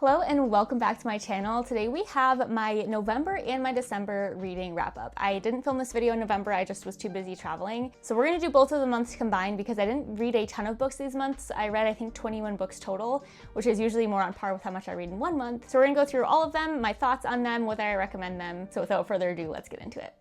Hello and welcome back to my channel. Today we have my November and my December reading wrap up. I didn't film this video in November, I just was too busy traveling. So we're gonna do both of the months combined because I didn't read a ton of books these months. I read I think 21 books total, which is usually more on par with how much I read in 1 month. So we're gonna go through all of them, my thoughts on them, whether I recommend them. So without further ado, let's get into it.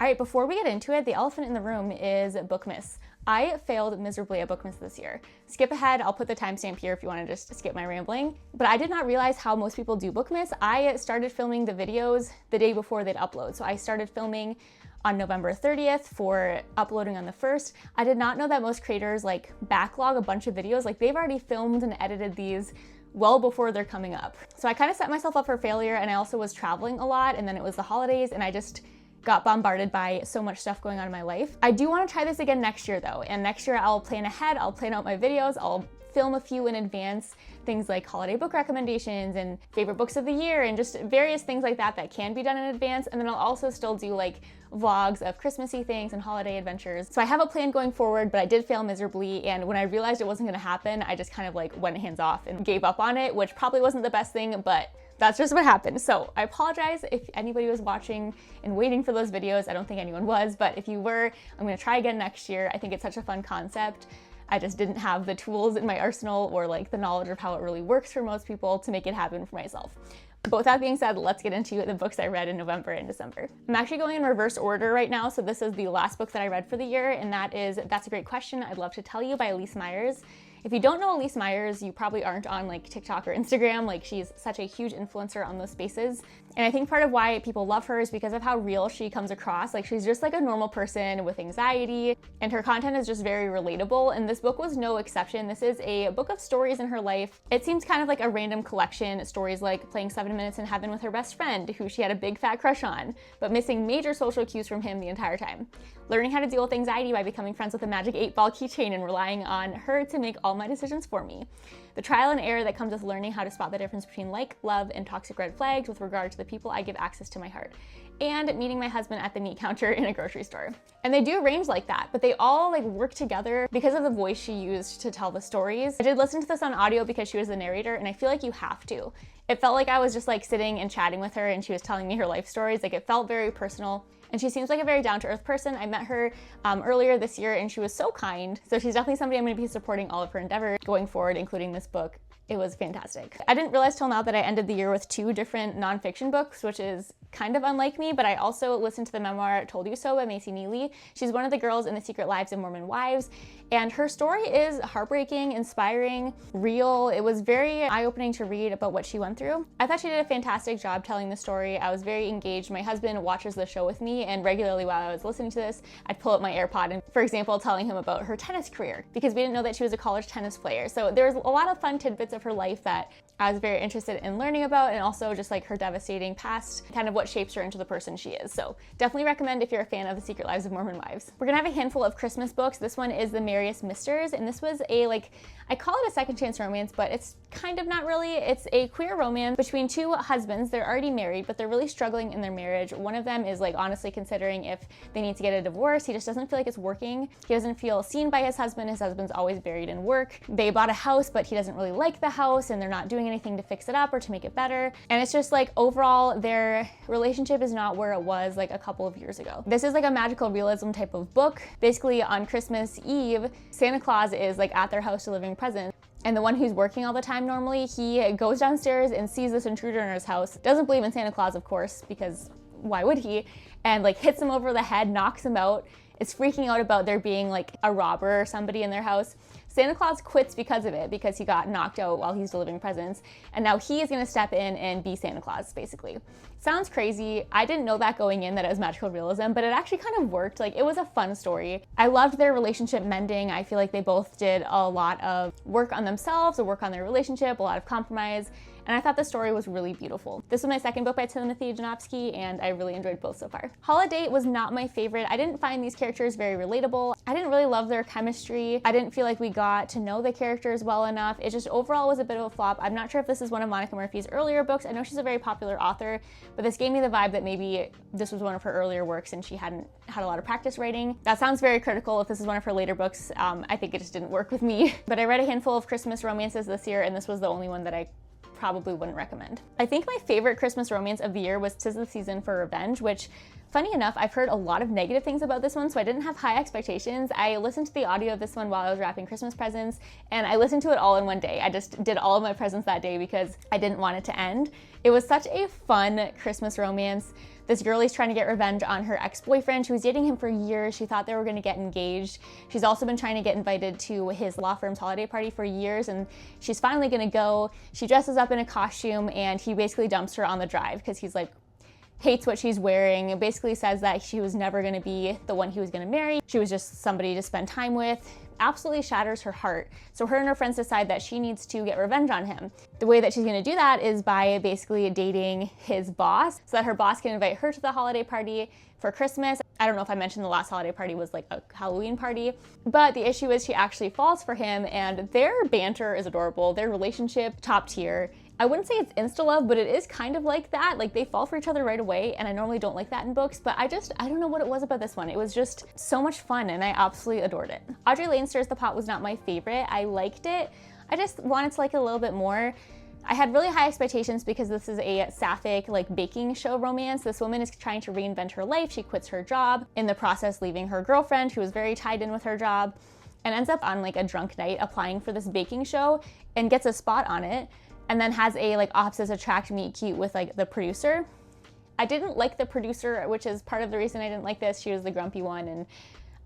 All right, before we get into it, the elephant in the room is Bookmiss. I failed miserably at Bookmiss this year. Skip ahead, I'll put the timestamp here if you want to just skip my rambling. But I did not realize how most people do Bookmiss. I started filming the videos the day before they'd upload. So I started filming on November 30th for uploading on the 1st. I did not know that most creators like backlog a bunch of videos. Like they've already filmed and edited these well before they're coming up. So I kind of set myself up for failure, and I also was traveling a lot, and then it was the holidays and I just got bombarded by so much stuff going on in my life. I do want to try this again next year though, and next year I'll plan ahead, I'll plan out my videos, I'll film a few in advance, things like holiday book recommendations and favorite books of the year and just various things like that that can be done in advance. And then I'll also still do like vlogs of Christmassy things and holiday adventures. So I have a plan going forward, but I did fail miserably. And when I realized it wasn't gonna happen, I just kind of like went hands off and gave up on it, which probably wasn't the best thing, but that's just what happened. So I apologize if anybody was watching and waiting for those videos. I don't think anyone was, but if you were, I'm gonna try again next year. I think it's such a fun concept. I just didn't have the tools in my arsenal or like the knowledge of how it really works for most people to make it happen for myself. But with that being said, let's get into the books I read in November and December. I'm actually going in reverse order right now. So this is the last book that I read for the year, and that is That's a Great Question, I'd Love to Tell You by Elise Myers. If you don't know Elise Myers, you probably aren't on like TikTok or Instagram. Like she's such a huge influencer on those spaces. And I think part of why people love her is because of how real she comes across. Like she's just like a normal person with anxiety, and her content is just very relatable. And this book was no exception. This is a book of stories in her life. It seems kind of like a random collection. Stories like playing 7 minutes in heaven with her best friend, who she had a big fat crush on, but missing major social cues from him the entire time. Learning how to deal with anxiety by becoming friends with a magic 8-ball keychain and relying on her to make all my decisions for me. The trial and error that comes with learning how to spot the difference between like, love, and toxic red flags with regard to the people I give access to my heart. And meeting my husband at the meat counter in a grocery store. And they do range like that, but they all like work together because of the voice she used to tell the stories. I did listen to this on audio because she was the narrator, and I feel like you have to. It felt like I was just like sitting and chatting with her and she was telling me her life stories. Like it felt very personal. And she seems like a very down-to-earth person. I met her earlier this year and she was so kind. So she's definitely somebody I'm gonna be supporting all of her endeavors going forward, including this book. It was fantastic. I didn't realize till now that I ended the year with 2 different nonfiction books, which is kind of unlike me, but I also listened to the memoir Told You So by Macy Neely. She's one of the girls in The Secret Lives of Mormon Wives, and her story is heartbreaking, inspiring, real. It was very eye-opening to read about what she went through. I thought she did a fantastic job telling the story. I was very engaged. My husband watches the show with me, and regularly while I was listening to this, I'd pull up my AirPod and, for example, telling him about her tennis career, because we didn't know that she was a college tennis player. So there was a lot of fun tidbits of her life that I was very interested in learning about, and also just like her devastating past, kind of what shapes her into the person she is. So definitely recommend if you're a fan of The Secret Lives of Mormon Wives. We're gonna have a handful of Christmas books. This one is the Merriest Misters, and this was a I call it a second chance romance, but it's kind of not really. It's a queer romance between 2 husbands. They're already married, but they're really struggling in their marriage. One of them is like honestly considering if they need to get a divorce. He just doesn't feel like it's working. He doesn't feel seen by his husband. His husband's always buried in work. They bought a house, but he doesn't really like the house, and they're not doing anything to fix it up or to make it better. And it's just like overall their relationship is not where it was like a couple of years ago. This is like a magical realism type of book. Basically on Christmas Eve, Santa Claus is like at their house delivering presents. And the one who's working all the time normally, he goes downstairs and sees this intruder in his house. Doesn't believe in Santa Claus, of course, because why would he? And like hits him over the head, knocks him out, is freaking out about there being like a robber or somebody in their house. Santa Claus quits because of it, because he got knocked out while he's delivering presents. And now he is gonna step in and be Santa Claus, basically. Sounds crazy. I didn't know that going in that it was magical realism, but it actually kind of worked. Like it was a fun story. I loved their relationship mending. I feel like they both did a lot of work on themselves, or work on their relationship, a lot of compromise. and I thought the story was really beautiful. This was my second book by Timothy Janowski, and I really enjoyed both so far. Holiday was not my favorite. I didn't find these characters very relatable. I didn't really love their chemistry. I didn't feel like we got to know the characters well enough. It just overall was a bit of a flop. I'm not sure if this is one of Monica Murphy's earlier books. I know she's a very popular author, but this gave me the vibe that maybe this was one of her earlier works and she hadn't had a lot of practice writing. That sounds very critical. If this is one of her later books, I think it just didn't work with me. But I read a handful of Christmas romances this year, and this was the only one that I probably wouldn't recommend. I think my favorite Christmas romance of the year was 'Tis the Season for Revenge, which, funny enough, I've heard a lot of negative things about this one, so I didn't have high expectations. I listened to the audio of this one while I was wrapping Christmas presents, and I listened to it all in one day. I just did all of my presents that day because I didn't want it to end. It was such a fun Christmas romance. This girl is trying to get revenge on her ex-boyfriend. She was dating him for years. She thought they were gonna get engaged. She's also been trying to get invited to his law firm's holiday party for years, and she's finally gonna go. She dresses up in a costume, and he basically dumps her on the drive because he's like, hates what she's wearing. It basically says that she was never gonna be the one he was gonna marry. She was just somebody to spend time with. Absolutely shatters her heart. So her and her friends decide that she needs to get revenge on him. The way that she's gonna do that is by basically dating his boss so that her boss can invite her to the holiday party for Christmas. I don't know if I mentioned the last holiday party was like a Halloween party, but the issue is she actually falls for him, and their banter is adorable. Their relationship, top tier. I wouldn't say it's insta-love, but it is kind of like that. Like, they fall for each other right away, and I normally don't like that in books, but I don't know what it was about this one. It was just so much fun, and I absolutely adored it. Audrey Lane Stirs the Pot was not my favorite. I liked it. I just wanted to like it a little bit more. I had really high expectations because this is a sapphic, like, baking show romance. This woman is trying to reinvent her life. She quits her job, in the process leaving her girlfriend, who was very tied in with her job, and ends up on like a drunk night applying for this baking show and gets a spot on it, and then has a like opposites attract meet cute with like the producer. I didn't like the producer, which is part of the reason I didn't like this. She was the grumpy one, and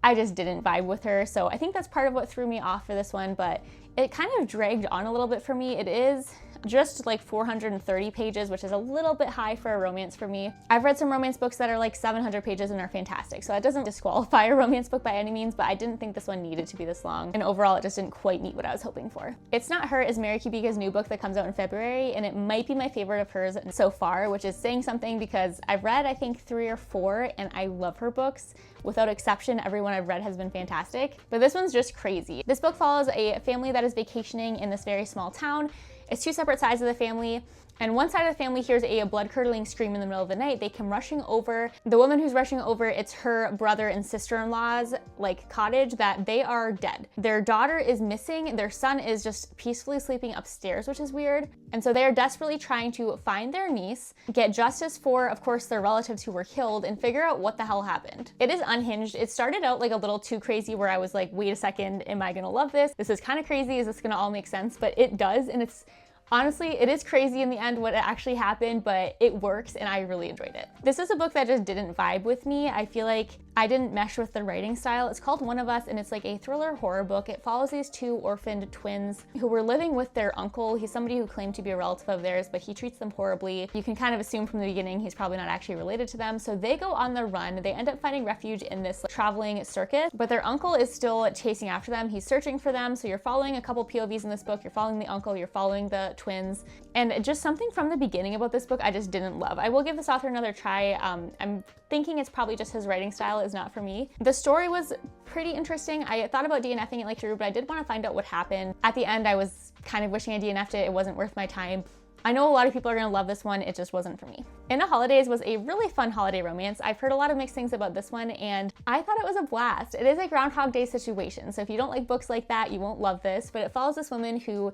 I just didn't vibe with her. So I think that's part of what threw me off for this one, but it kind of dragged on a little bit for me. It is just like 430 pages, which is a little bit high for a romance for me. I've read some romance books that are like 700 pages and are fantastic, so that doesn't disqualify a romance book by any means, but I didn't think this one needed to be this long, and overall it just didn't quite meet what I was hoping for. It's Not Her is Mary Kubica's new book that comes out in February, and it might be my favorite of hers so far, which is saying something because I've read I think 3 or 4, and I love her books. Without exception, everyone I've read has been fantastic, but this one's just crazy. This book follows a family that is vacationing in this very small town. It's 2 separate sides of the family, and one side of the family hears a blood-curdling scream in the middle of the night. They come rushing over. The woman who's rushing over, it's her brother and sister-in-law's like cottage, that they are dead. Their daughter is missing. Their son is just peacefully sleeping upstairs, which is weird. And so they are desperately trying to find their niece, get justice for, of course, their relatives who were killed, and figure out what the hell happened. It is unhinged. It started out like a little too crazy where I was like, wait a second, am I gonna love this? This is kind of crazy. Is this gonna all make sense? But it does, and it's honestly, it is crazy in the end what actually happened, but it works, and I really enjoyed it. This is a book that just didn't vibe with me. I feel like I didn't mesh with the writing style. It's called One of Us, and it's like a thriller horror book. It follows these 2 orphaned twins who were living with their uncle. He's somebody who claimed to be a relative of theirs, but he treats them horribly. You can kind of assume from the beginning he's probably not actually related to them. So they go on the run. They end up finding refuge in this traveling circus, but their uncle is still chasing after them. He's searching for them. So you're following a couple POVs in this book. You're following the uncle, you're following the twins, and just something from the beginning about this book I just didn't love. I will give this author another try. I'm thinking it's probably just his writing style is not for me. The story was pretty interesting. I thought about DNFing it like through, but I did want to find out what happened. At the end, I was kind of wishing I DNF'd it. It wasn't worth my time. I know a lot of people are gonna love this one. It just wasn't for me. In the Holidays was a really fun holiday romance. I've heard a lot of mixed things about this one, and I thought it was a blast. It is a Groundhog Day situation, so if you don't like books like that, you won't love this, but it follows this woman who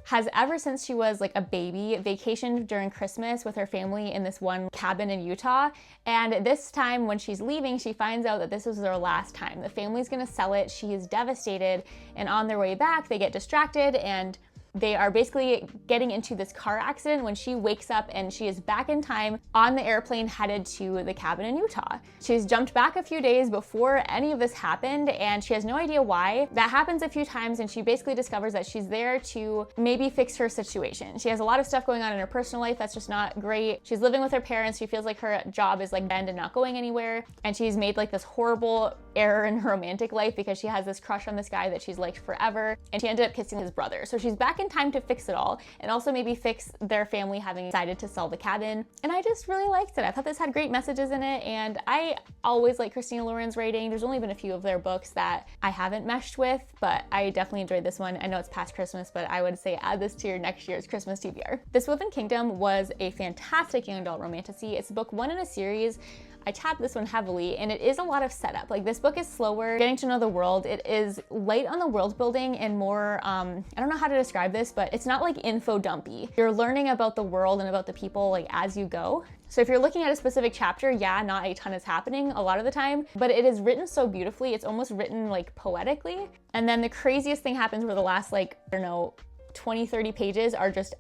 has, ever since she was like a baby, vacationed during Christmas with her family in this one cabin in Utah. And this time when she's leaving, she finds out that this is their last time. The family's gonna sell it. She is devastated. And on their way back, they get distracted and they are basically getting into this car accident when she wakes up and she is back in time on the airplane headed to the cabin in Utah. She's jumped back a few days before any of this happened, and she has no idea why. That happens a few times, and she basically discovers that she's there to maybe fix her situation. She has a lot of stuff going on in her personal life that's just not great. She's living with her parents. She feels like her job is like banned and not going anywhere, and she's made like this horrible error in her romantic life because she has this crush on this guy that she's liked forever, and she ended up kissing his brother. So she's back in time to fix it all, and also maybe fix their family having decided to sell the cabin. And I just really liked it. I thought this had great messages in it, and I always like Christina Lauren's writing. There's only been a few of their books that I haven't meshed with, but I definitely enjoyed this one. I know it's past Christmas, but I would say add this to your next year's Christmas TBR. This Woven Kingdom was a fantastic young adult romantasy. It's book 1 in a series. I tapped this one heavily, and it is a lot of setup. Like, this book is slower, getting to know the world. It is light on the world building and more, I don't know how to describe this, but it's not like info dumpy. You're learning about the world and about the people like as you go. So if you're looking at a specific chapter, yeah, not a ton is happening a lot of the time, but it is written so beautifully. It's almost written like poetically. And then the craziest thing happens where the last, like, I don't know, 20, 30 pages are just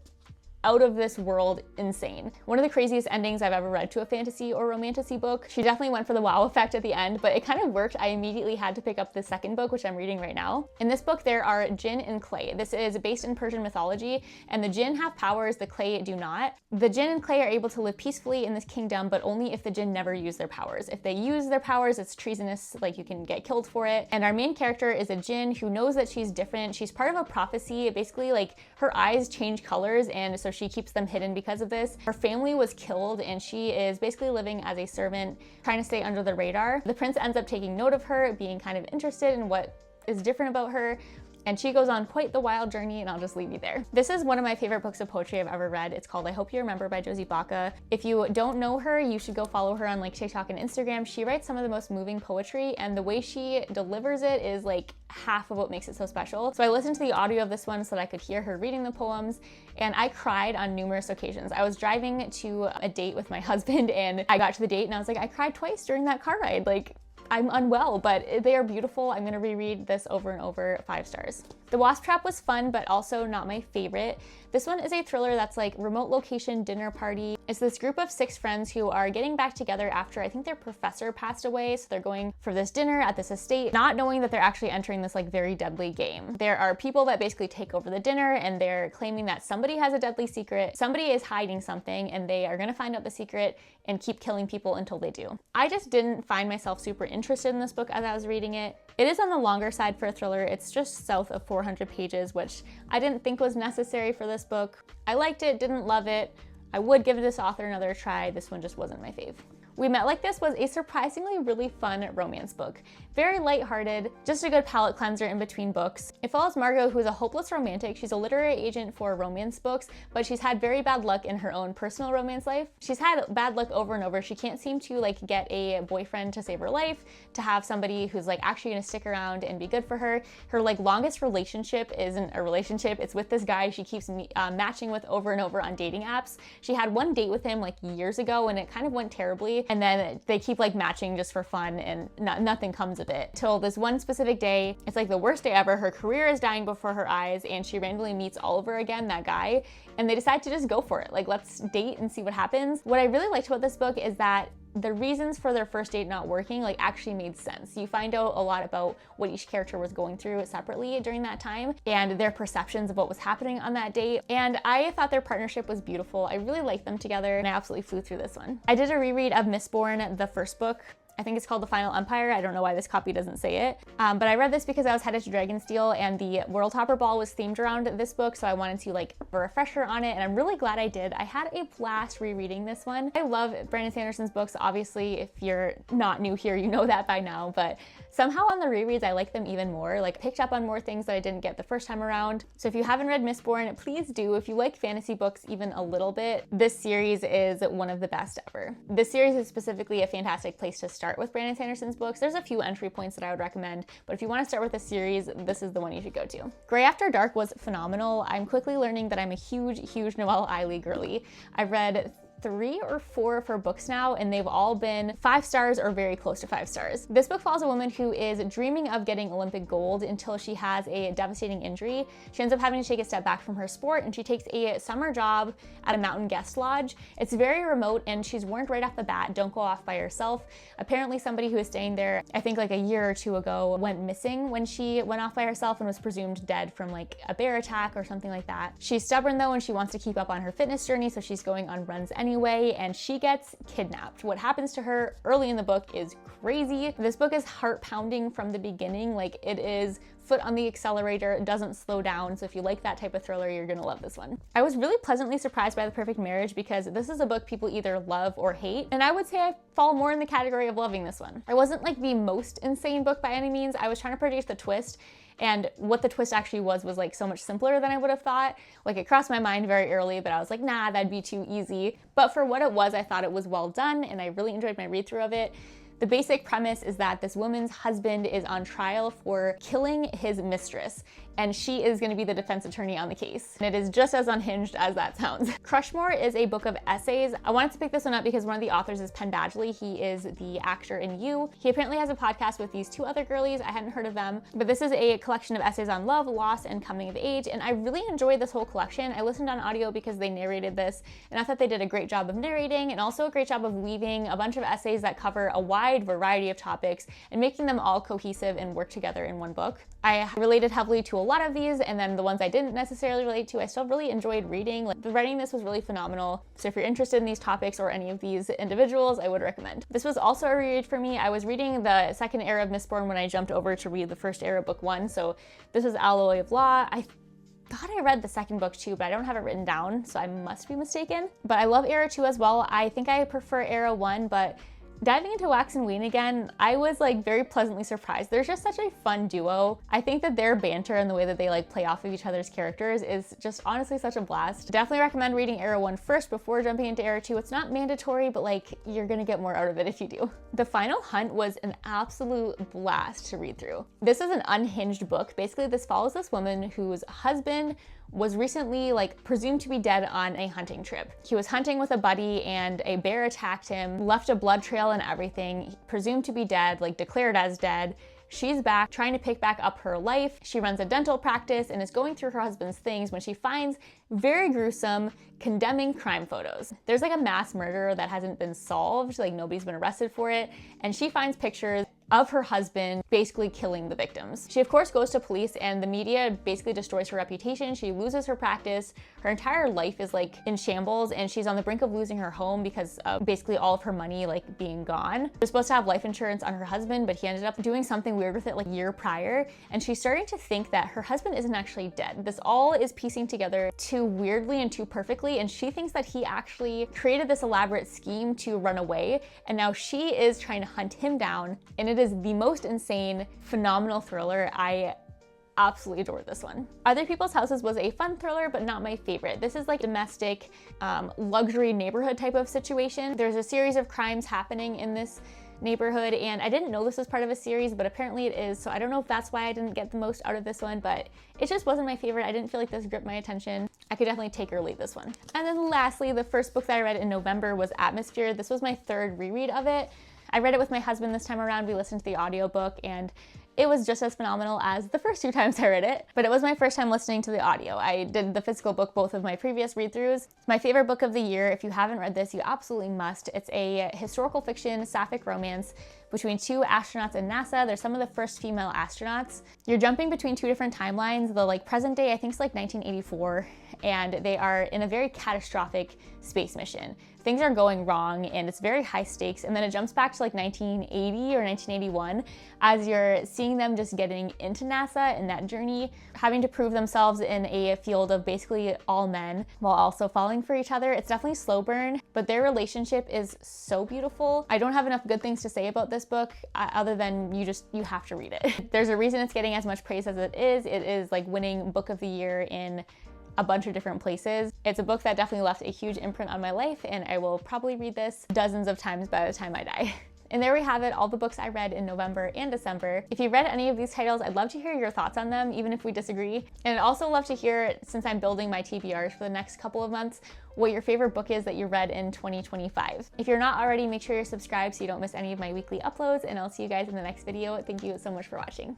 out of this world insane. One of the craziest endings I've ever read to a fantasy or romantasy book. She definitely went for the wow effect at the end, but it kind of worked. I immediately had to pick up the second book, which I'm reading right now. In this book, there are jinn and clay. This is based in Persian mythology, and the jinn have powers, the clay do not. The jinn and clay are able to live peacefully in this kingdom, but only if the jinn never use their powers. If they use their powers, it's treasonous, like you can get killed for it. And our main character is a jinn who knows that she's different. She's part of a prophecy. Basically, like, her eyes change colors, and so she keeps them hidden because of this. Her family was killed, and she is basically living as a servant, trying to stay under the radar. The prince ends up taking note of her, being kind of interested in what is different about her, and she goes on quite the wild journey, and I'll just leave you there. This is one of my favorite books of poetry I've ever read. It's called I Hope You Remember by Josie Baca. If you don't know her, you should go follow her on like TikTok and Instagram. She writes some of the most moving poetry, and the way she delivers it is like half of what makes it so special. So I listened to the audio of this one so that I could hear her reading the poems, and I cried on numerous occasions. I was driving to a date with my husband, and I got to the date and I was like, I cried twice during that car ride. Like, I'm unwell, but they are beautiful. I'm gonna reread this over and over, 5 stars. The Wasp Trap was fun, but also not my favorite. This one is a thriller that's like remote location dinner party. It's this group of 6 friends who are getting back together after I think their professor passed away. So they're going for this dinner at this estate, not knowing that they're actually entering this like very deadly game. There are people that basically take over the dinner, and they're claiming that somebody has a deadly secret. Somebody is hiding something, and they are gonna find out the secret and keep killing people until they do. I just didn't find myself super interested in this book as I was reading it. It is on the longer side for a thriller. It's just south of 400 pages, which I didn't think was necessary for this book. I liked it, didn't love it. I would give this author another try. This one just wasn't my fave. We Met Like This was a surprisingly really fun romance book. Very lighthearted, just a good palate cleanser in between books. It follows Margo, who is a hopeless romantic. She's a literary agent for romance books, but she's had very bad luck in her own personal romance life. She's had bad luck over and over. She can't seem to like get a boyfriend to save her life, to have somebody who's like actually gonna stick around and be good for her. Her like longest relationship isn't a relationship. It's with this guy she keeps matching with over and over on dating apps. She had one date with him like years ago, and it kind of went terribly. And then they keep like matching just for fun, and nothing comes of it. Till this one specific day, it's like the worst day ever. Her career is dying before her eyes, and she randomly meets Oliver again, that guy, and they decide to just go for it. Like, let's date and see what happens. What I really liked about this book is that the reasons for their first date not working like actually made sense. You find out a lot about what each character was going through separately during that time, and their perceptions of what was happening on that date. And I thought their partnership was beautiful. I really liked them together, and I absolutely flew through this one. I did a reread of Mistborn, the first book. I think it's called The Final Empire. I don't know why this copy doesn't say it. But I read this because I was headed to Dragonsteel, and the World Hopper Ball was themed around this book, so I wanted to like have a refresher on it, and I'm really glad I did. I had a blast rereading this one. I love Brandon Sanderson's books. Obviously, if you're not new here, you know that by now, but somehow on the rereads, I like them even more. Like, picked up on more things that I didn't get the first time around. So if you haven't read Mistborn, please do. If you like fantasy books even a little bit, this series is one of the best ever. This series is specifically a fantastic place to start with Brandon Sanderson's books. There's a few entry points that I would recommend, but if you want to start with a series, this is the one you should go to. Grey After Dark was phenomenal. I'm quickly learning that I'm a huge Noelle Eiley girly. I've read 3 or 4 of her books now, and they've all been 5 stars or very close to 5 stars. This book follows a woman who is dreaming of getting Olympic gold until she has a devastating injury. She ends up having to take a step back from her sport, and she takes a summer job at a mountain guest lodge. It's very remote, and she's warned right off the bat, don't go off by yourself. Apparently somebody who was staying there, I think like a year or 2 ago, went missing when she went off by herself and was presumed dead from like a bear attack or something like that. She's stubborn though, and she wants to keep up on her fitness journey, so she's going on runs anyway, and she gets kidnapped. What happens to her early in the book is crazy. This book is heart-pounding from the beginning. Like, it is foot on the accelerator, doesn't slow down. So if you like that type of thriller, you're gonna love this one. I was really pleasantly surprised by The Perfect Marriage because this is a book people either love or hate. And I would say I fall more in the category of loving this one. It wasn't like the most insane book by any means. I was trying to predict the twist, and what the twist actually was like so much simpler than I would have thought. Like it crossed my mind very early, but I was like, nah, that'd be too easy. But for what it was, I thought it was well done, and I really enjoyed my read through of it. The basic premise is that this woman's husband is on trial for killing his mistress, and she is going to be the defense attorney on the case. And it is just as unhinged as that sounds. Crushmore is a book of essays. I wanted to pick this one up because one of the authors is Penn Badgley. He is the actor in You. He apparently has a podcast with these two other girlies. I hadn't heard of them, but this is a collection of essays on love, loss, and coming of age. And I really enjoyed this whole collection. I listened on audio because they narrated this, and I thought they did a great job of narrating and also a great job of weaving a bunch of essays that cover a wide variety of topics and making them all cohesive and work together in one book. I related heavily to a lot of these, and then the ones I didn't necessarily relate to, I still really enjoyed reading. Like, the writing in this was really phenomenal. So if you're interested in these topics or any of these individuals, I would recommend. This was also a reread for me. I was reading the second era of Mistborn when I jumped over to read the first era, book 1. So this was Alloy of Law. I thought I read the second book too, but I don't have it written down, so I must be mistaken. But I love era 2 as well. I think I prefer era 1, but diving into Wax and Wayne again, I was like very pleasantly surprised. They're just such a fun duo. I think that their banter and the way that they like play off of each other's characters is just honestly such a blast. Definitely recommend reading Era 1 first before jumping into Era 2. It's not mandatory, but like you're gonna get more out of it if you do. The Final Hunt was an absolute blast to read through. This is an unhinged book. Basically, this follows this woman whose husband was recently like presumed to be dead on a hunting trip. He was hunting with a buddy and a bear attacked him, left a blood trail and everything, presumed to be dead, like declared as dead. She's back trying to pick back up her life. She runs a dental practice and is going through her husband's things when she finds very gruesome, condemning crime photos. There's like a mass murder that hasn't been solved, like nobody's been arrested for it, and she finds pictures of her husband basically killing the victims. She of course goes to police, and the media basically destroys her reputation. She loses her practice. Her entire life is like in shambles, and she's on the brink of losing her home because of basically all of her money like being gone. She was supposed to have life insurance on her husband, but he ended up doing something weird with it like a year prior, and she's starting to think that her husband isn't actually dead. This all is piecing together too weirdly and too perfectly, and she thinks that he actually created this elaborate scheme to run away, and now she is trying to hunt him down, and it is the most insane, phenomenal thriller. I absolutely adored this one. Other People's Houses was a fun thriller, but not my favorite. This is like domestic, luxury neighborhood type of situation. There's a series of crimes happening in this neighborhood, and I didn't know this was part of a series, but apparently it is, so I don't know if that's why I didn't get the most out of this one, but it just wasn't my favorite. I didn't feel like this gripped my attention. I could definitely take or leave this one. And then lastly, the first book that I read in November was Atmosphere. This was my third reread of it. I read it with my husband this time around. We listened to the audiobook, and it was just as phenomenal as the first 2 times I read it, but it was my first time listening to the audio. I did the physical book both of my previous read-throughs. It's my favorite book of the year. If you haven't read this, you absolutely must. It's a historical fiction sapphic romance between 2 astronauts in NASA. They're some of the first female astronauts. You're jumping between 2 different timelines. The like present day, I think it's like 1984, and they are in a very catastrophic space mission. Things are going wrong and it's very high stakes, and then it jumps back to like 1980 or 1981 as you're seeing them just getting into NASA and that journey, having to prove themselves in a field of basically all men while also falling for each other. It's definitely slow burn, but their relationship is so beautiful. I don't have enough good things to say about this book other than you have to read it. There's a reason it's getting as much praise as it is. It is like winning book of the year in a bunch of different places. It's a book that definitely left a huge imprint on my life, and I will probably read this dozens of times by the time I die. And there we have it, all the books I read in November and December. If you read any of these titles, I'd love to hear your thoughts on them, even if we disagree. And I'd also love to hear, since I'm building my TBRs for the next couple of months, what your favorite book is that you read in 2025. If you're not already, make sure you're subscribed so you don't miss any of my weekly uploads, and I'll see you guys in the next video. Thank you so much for watching.